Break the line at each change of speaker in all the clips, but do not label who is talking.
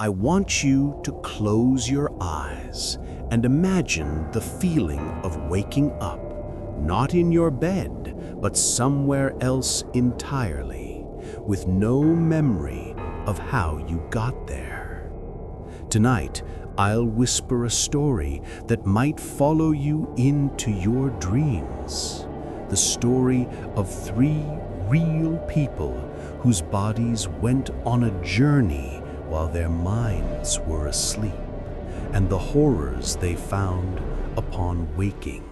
I want you to close your eyes and imagine the feeling of waking up, not in your bed, but somewhere else entirely, with no memory of how you got there. Tonight, I'll whisper a story that might follow you into your dreams. The story of 3 real people whose bodies went on a journey while their minds were asleep, and the horrors they found upon waking.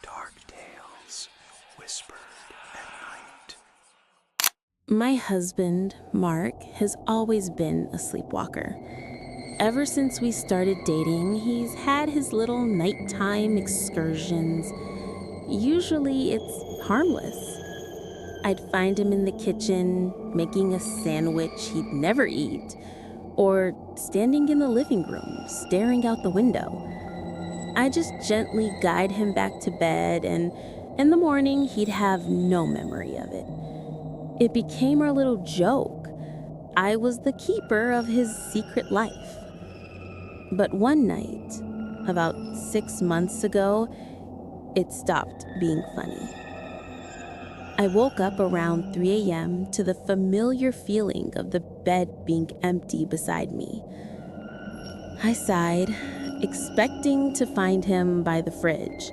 Dark tales whispered at night.
My husband, Mark, has always been a sleepwalker. Ever since we started dating, he's had his little nighttime excursions. Usually it's harmless. I'd find him in the kitchen, making a sandwich he'd never eat, or standing in the living room, staring out the window. I just gently guide him back to bed, and in the morning, he'd have no memory of it. It became our little joke. I was the keeper of his secret life. But one night, about 6 months ago, it stopped being funny. I woke up around 3 a.m. to the familiar feeling of the bed being empty beside me. I sighed, expecting to find him by the fridge.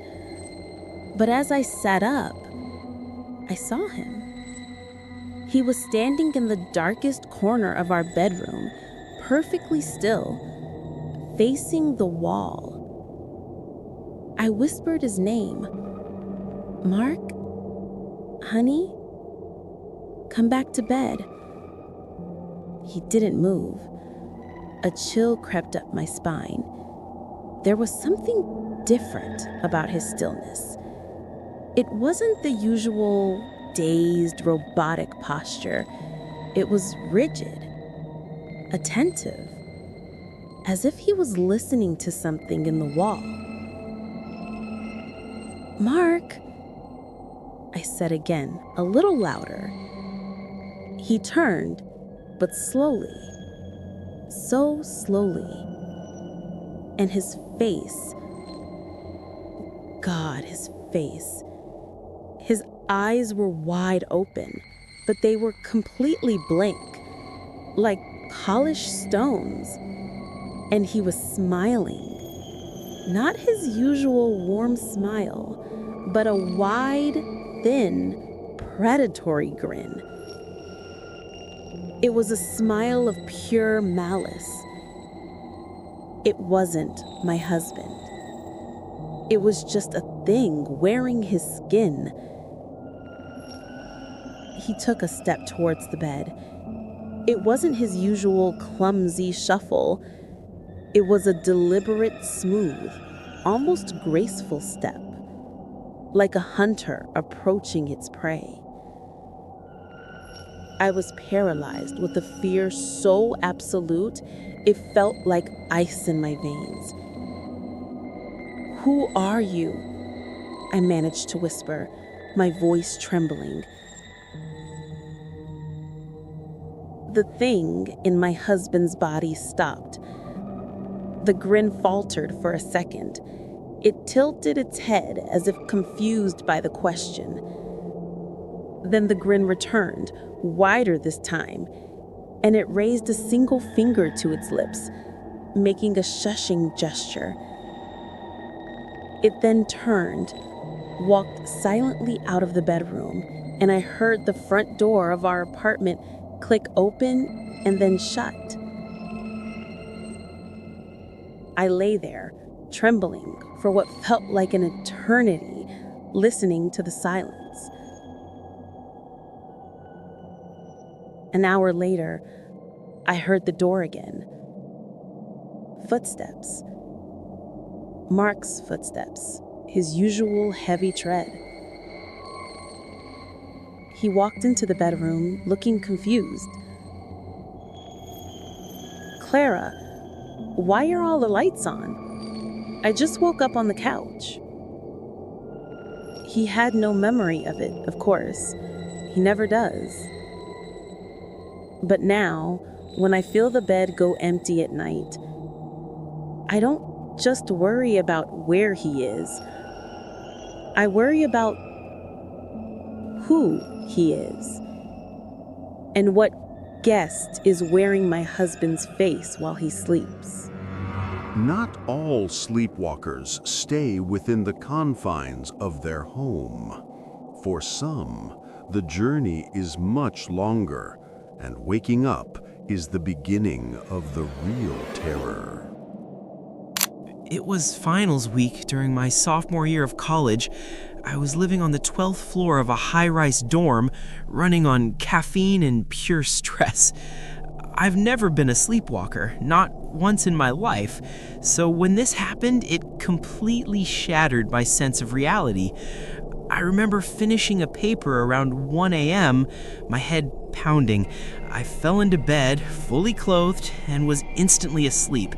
But as I sat up, I saw him. He was standing in the darkest corner of our bedroom, perfectly still, facing the wall. I whispered his name. "Mark? Honey? Come back to bed." He didn't move. A chill crept up my spine. There was something different about his stillness. It wasn't the usual dazed, robotic posture. It was rigid, attentive, as if he was listening to something in the wall. "Mark," I said again, a little louder. He turned, but slowly, so slowly, and his face, God, his face. His eyes were wide open, but they were completely blank, like polished stones. And he was smiling. Not his usual warm smile, but a wide, thin, predatory grin. It was a smile of pure malice. It wasn't my husband. It was just a thing wearing his skin. He took a step towards the bed. It wasn't his usual clumsy shuffle. It was a deliberate, smooth, almost graceful step, like a hunter approaching its prey. I was paralyzed with a fear so absolute, it felt like ice in my veins. "Who are you?" I managed to whisper, my voice trembling. The thing in my husband's body stopped. The grin faltered for a second. It tilted its head as if confused by the question. Then the grin returned, wider this time, and it raised a single finger to its lips, making a shushing gesture. It then turned, walked silently out of the bedroom, and I heard the front door of our apartment click open and then shut. I lay there, trembling for what felt like an eternity, listening to the silence. An hour later, I heard the door again. Footsteps. Mark's footsteps, his usual heavy tread. He walked into the bedroom, looking confused. "Clara, why are all the lights on? I just woke up on the couch." He had no memory of it, of course. He never does. But now, when I feel the bed go empty at night, I don't just worry about where he is. I worry about who he is and what guest is wearing my husband's face while he sleeps.
Not all sleepwalkers stay within the confines of their home. For some, the journey is much longer, and waking up is the beginning of the real terror.
It was finals week during my sophomore year of college. I was living on the 12th floor of a high-rise dorm, running on caffeine and pure stress. I've never been a sleepwalker, not once in my life, so when this happened, it completely shattered my sense of reality. I remember finishing a paper around 1 a.m., my head pounding. I fell into bed, fully clothed, and was instantly asleep.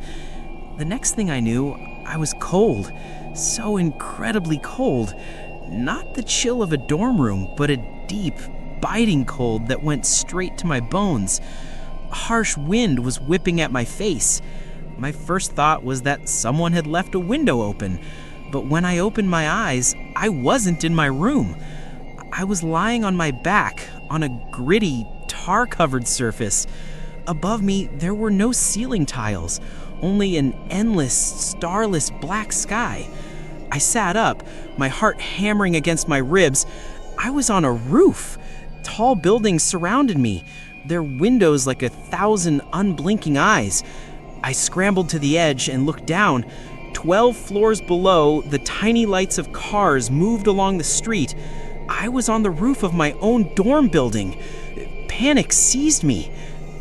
The next thing I knew, I was cold, so incredibly cold. Not the chill of a dorm room, but a deep, biting cold that went straight to my bones. A harsh wind was whipping at my face. My first thought was that someone had left a window open, but when I opened my eyes, I wasn't in my room. I was lying on my back on a gritty, tar-covered surface. Above me, there were no ceiling tiles, only an endless, starless black sky. I sat up, my heart hammering against my ribs. I was on a roof. Tall buildings surrounded me, their windows like 1,000 unblinking eyes. I scrambled to the edge and looked down. 12 floors below, the tiny lights of cars moved along the street. I was on the roof of my own dorm building. Panic seized me.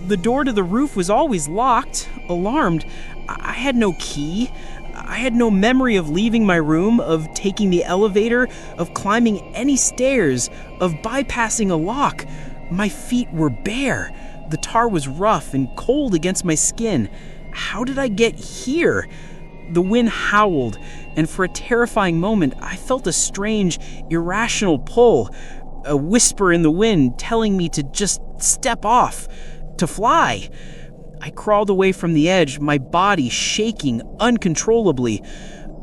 The door to the roof was always locked. Alarmed, I had no key. I had no memory of leaving my room, of taking the elevator, of climbing any stairs, of bypassing a lock. My feet were bare. The tar was rough and cold against my skin. How did I get here? The wind howled, and for a terrifying moment, I felt a strange, irrational pull. A whisper in the wind telling me to just step off, to fly. I crawled away from the edge, my body shaking uncontrollably.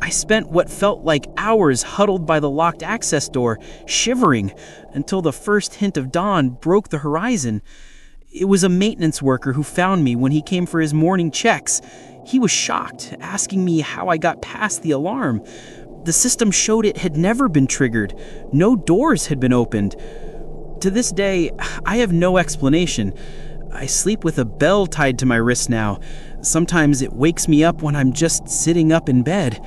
I spent what felt like hours huddled by the locked access door, shivering, until the first hint of dawn broke the horizon. It was a maintenance worker who found me when he came for his morning checks. He was shocked, asking me how I got past the alarm. The system showed it had never been triggered. No doors had been opened. To this day, I have no explanation. I sleep with a bell tied to my wrist now. Sometimes it wakes me up when I'm just sitting up in bed.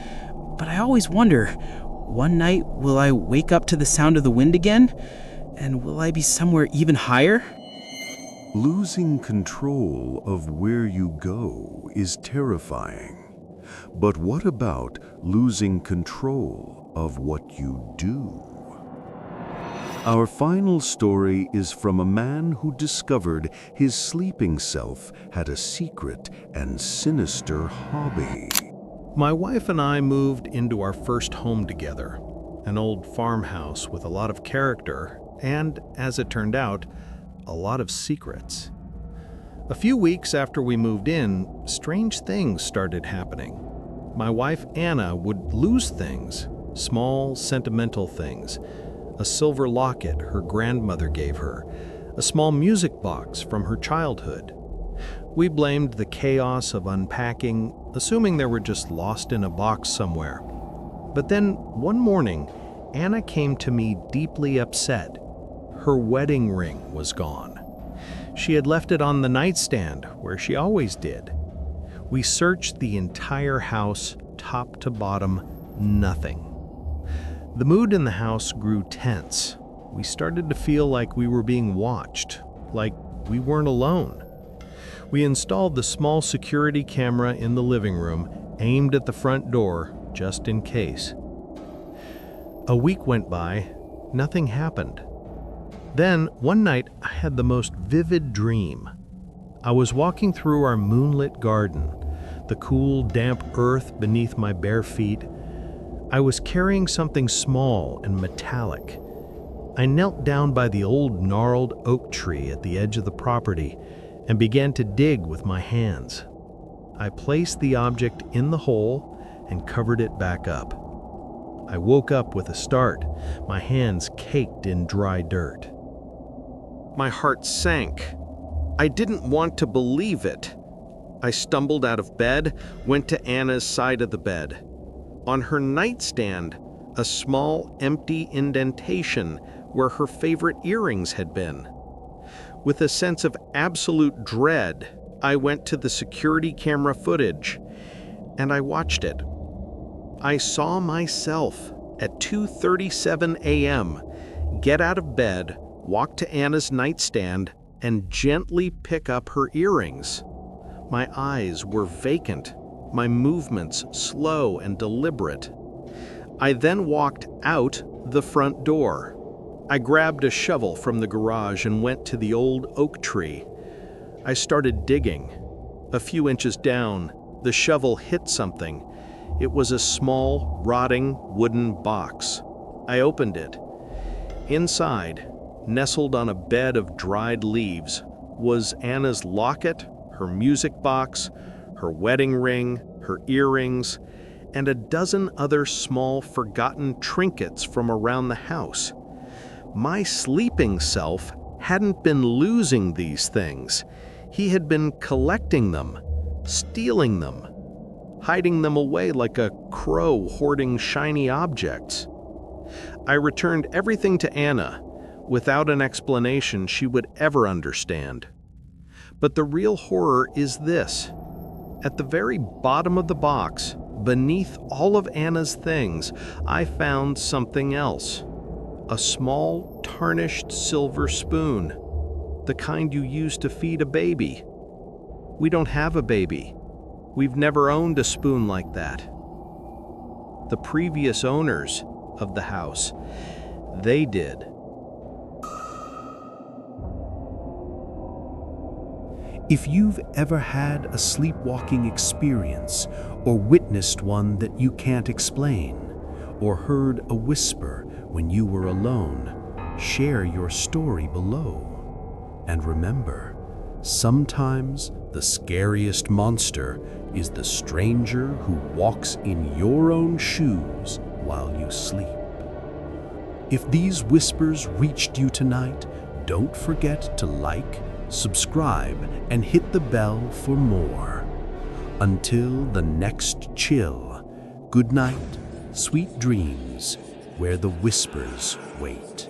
But I always wonder, one night will I wake up to the sound of the wind again? And will I be somewhere even higher?
Losing control of where you go is terrifying. But what about losing control of what you do? Our final story is from a man who discovered his sleeping self had a secret and sinister hobby.
My wife and I moved into our first home together, an old farmhouse with a lot of character and, as it turned out, a lot of secrets. A few weeks after we moved in, strange things started happening. My wife Anna would lose things, small, sentimental things. A silver locket her grandmother gave her, a small music box from her childhood. We blamed the chaos of unpacking, assuming they were just lost in a box somewhere. But then, one morning, Anna came to me deeply upset. Her wedding ring was gone. She had left it on the nightstand, where she always did. We searched the entire house, top to bottom, nothing. The mood in the house grew tense. We started to feel like we were being watched, like we weren't alone. We installed the small security camera in the living room, aimed at the front door, just in case. A week went by, nothing happened. Then, one night, I had the most vivid dream. I was walking through our moonlit garden, the cool, damp earth beneath my bare feet. I was carrying something small and metallic. I knelt down by the old gnarled oak tree at the edge of the property and began to dig with my hands. I placed the object in the hole and covered it back up. I woke up with a start, my hands caked in dry dirt. My heart sank. I didn't want to believe it. I stumbled out of bed, went to Anna's side of the bed. On her nightstand, a small, empty indentation where her favorite earrings had been. With a sense of absolute dread, I went to the security camera footage, and I watched it. I saw myself at 2:37 a.m. get out of bed, walk to Anna's nightstand, and gently pick up her earrings. My eyes were vacant, my movements slow and deliberate. I then walked out the front door. I grabbed a shovel from the garage and went to the old oak tree. I started digging. A few inches down, the shovel hit something. It was a small, rotting wooden box. I opened it. Inside, nestled on a bed of dried leaves, was Anna's locket, her music box, her wedding ring, her earrings, and a dozen other small, forgotten trinkets from around the house. My sleeping self hadn't been losing these things. He had been collecting them, stealing them, hiding them away like a crow hoarding shiny objects. I returned everything to Anna without an explanation she would ever understand. But the real horror is this. At the very bottom of the box, beneath all of Anna's things, I found something else. A small, tarnished silver spoon, the kind you use to feed a baby. We don't have a baby. We've never owned a spoon like that. The previous owners of the house, they did.
If you've ever had a sleepwalking experience or witnessed one that you can't explain, or heard a whisper when you were alone, share your story below. And remember, sometimes the scariest monster is the stranger who walks in your own shoes while you sleep. If these whispers reached you tonight, don't forget to like, subscribe, and hit the bell for more. Until the next chill, good night, sweet dreams, where the whispers wait.